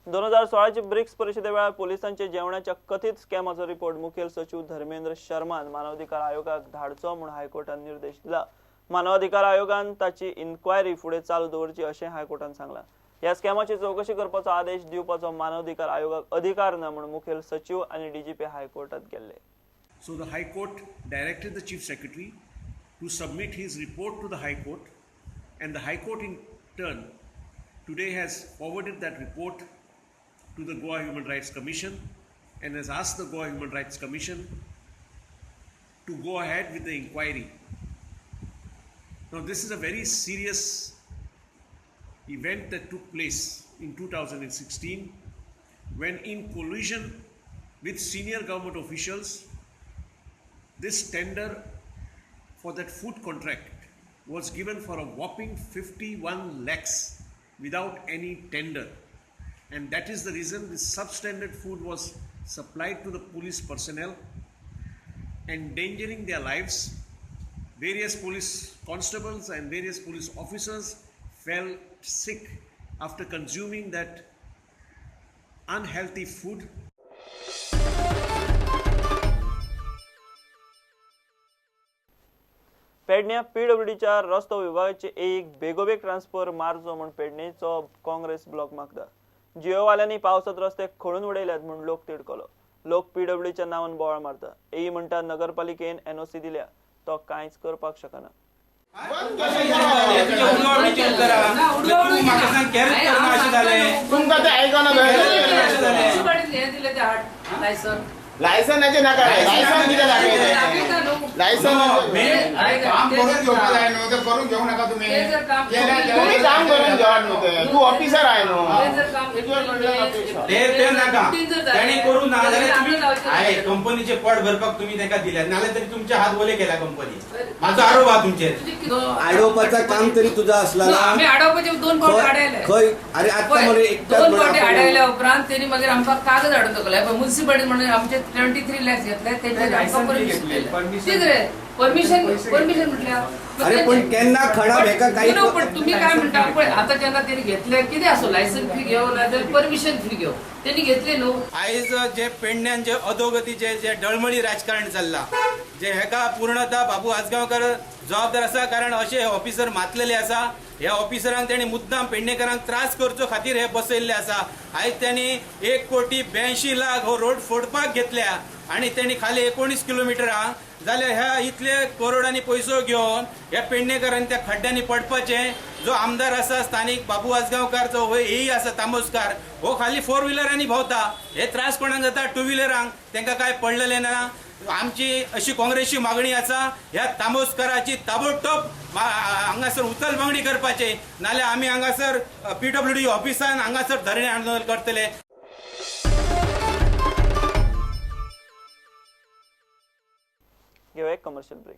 2016च्या BRICS परिषदेवेळार पोलिसांचे जेवणाच्या कथित स्कॅमाचो रिपोर्ट मुखेल सचिव धर्मेंद्र शर्मान मानवाधिकार आयोगाक धाडचो म्हूण हायकोर्टान निर्देश दिला। मानवाधिकार आयोगान ताची इन्क्वायरी फुडें चालू दवरची अशें हायकोर्टान सांगला। ह्या स्कॅमाची चौकशी करपाचो आदेश दिवपाचो मानवाधिकार आयोगाक अधिकार ना म्हूण मुखेल सचिव आनी डीजीपी हायकोर्टात गेल्ले। So the High Court directed the Chief Secretary to submit his report to the High Court, and the High Court in turn today has forwarded that report to the Goa Human Rights Commission and has asked the Goa Human Rights Commission to go ahead with the inquiry. Now this is a very serious event that took place in 2016 when, in collusion with senior government officials, this tender for that food contract was given for a whopping 51 lakhs without any tender, and that is the reason this substandard food was supplied to the police personnel, endangering their lives. Various police constables and various police officers fell sick after consuming that unhealthy food. पेडण्या पीडब्ल्यूडीच्या रस्तो विभागाचे एक बेगोबेग transfer मारचो म्हूण पेडणेचो Congress block मागता। जिओवाल्यांनी पावसात रस्ते खणून उडयल्यात म्हूण लोक तिडकलो। लोक पीडब्ल्यूडीच्या नांवान बोवाळ मारता। एई म्हणटा नगरपालिकेन एनओसी दिल्या तो कांयच करपाक शकना। लायसनाचे नाका लायसन किती लागेल लायसन काम करून घेवपा जाय न्हू ते करून घेवं नाका तुम्ही तुम्ही काम करून घेवा न्हू ते तू ऑफिसर आहे न्हू ते नाका त्याने करू ना जाल्यार तुम्ही आहे कंपनीचे पड भरपाक तुम्ही तेका दिल्या नाल्यार तरी तुमचे हात ओले केला कंपनी माझा आरोप आहे तुमचेर आडोपाचं काम तरी तुझा असला ना आम्ही आडोपाचे 2 फावट आडायले खय अरे आता मरे एकटा 2 फावट आडायल्या उपरांत त्यांनी मागीर आमका कागद हाडून दवरले पण म्युनिसिपालिटी म्हणून आमचे 23 लाख घेतले त्यांचे परमिशन म्हटल्या अरे पण केन्ना खडा भेका काही पण तुम्ही काय म्हणता पण आता जेन्ना त्यांनी घेतले किती असो लायसन फी घेऊ ना तर परमिशन फी घेऊ त्यांनी घेतले न्हू। आयज जे पेडण्यांचे अधोगतीचे जे डळमळी राजकारण चल्ला जे हेका पूर्णतः बाबू आजगांवकर जबाबदार आसा कारण असे ऑफिसर मातलेले आसा। ह्या ऑफिसरांक त्यांनी मुद्दाम पेडणेकरांक त्रास करचो खातीर हे बसयल्ले आसा। आयज त्यांनी 1,82,00,000 हो रोड फोडपाक घेतल्या आणि त्यांनी खाली 19 किलोमिटरां जाल्यार ह्या इतले करोडांनी पैसो घेवन ह्या पेडणेकरांनी त्या खड्ड्यांनी पडपाचे। जो आमदार आसा स्थानिक बाबू आजगांवकार जो हेय आसा तामोस्कार हो खाली 4 व्हिलरांनी भोंवता। हे त्रास कोणाक जाता 2 व्हिलरांक तांकां काय पडलेले ना। आमची अशी काँग्रेसची मागणी आसा ह्या तामोस्कराची ताबडतोब हांगासर उचलबांगडी करपाची नाल्यार आमी हांगासर पीडब्ल्यूडी ऑफिसान हांगासर धरणे आंदोलन करतले। घेऊया एक कमर्शियल ब्रेक।